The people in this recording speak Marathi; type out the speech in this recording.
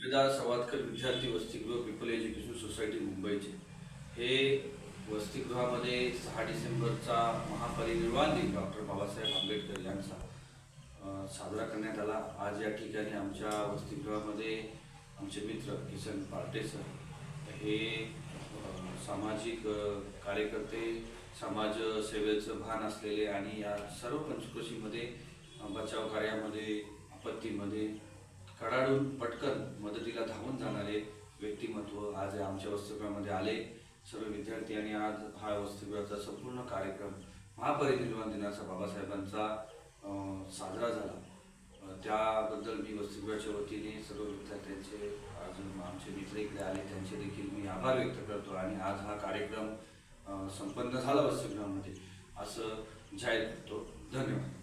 सुभेदार सवादकर विद्यार्थी वसतिगृह पीपल एज्युकेशन सोसायटी मुंबईचे हे वसतिगृहामध्ये 6 डिसेंबरचा महापरिनिर्वाण दिन डॉक्टर बाबासाहेब आंबेडकर यांचा साजरा करण्यात आला। आज या ठिकाणी आमच्या वसतिगृहामध्ये आमचे मित्र किसन पार्टे सर हे सामाजिक कार्यकर्ते, समाज सेवेचं भान असलेले आणि या सर्व पंचक्रोशीमध्ये बचाव कार्यामध्ये, आपत्तीमध्ये कडाडून पटकन मदतीला धावून जाणारे व्यक्तिमत्व आज आमच्या वसतिगृहामध्ये आले। सर्व विद्यार्थी आणि आज हा वसतिगृहाचा संपूर्ण कार्यक्रम महापरिनिर्वाण दिनाचा बाबासाहेबांचा साजरा झाला। त्याबद्दल मी वसतिगृहाच्या वतीने सर्व विद्यार्थ्यांचे, अजून आमचे मित्र इकडे आले त्यांचे देखील मी आभार व्यक्त करतो आणि आज हा कार्यक्रम संपन्न झाला वसतिगृहामध्ये असं जाहीर करतो। धन्यवाद।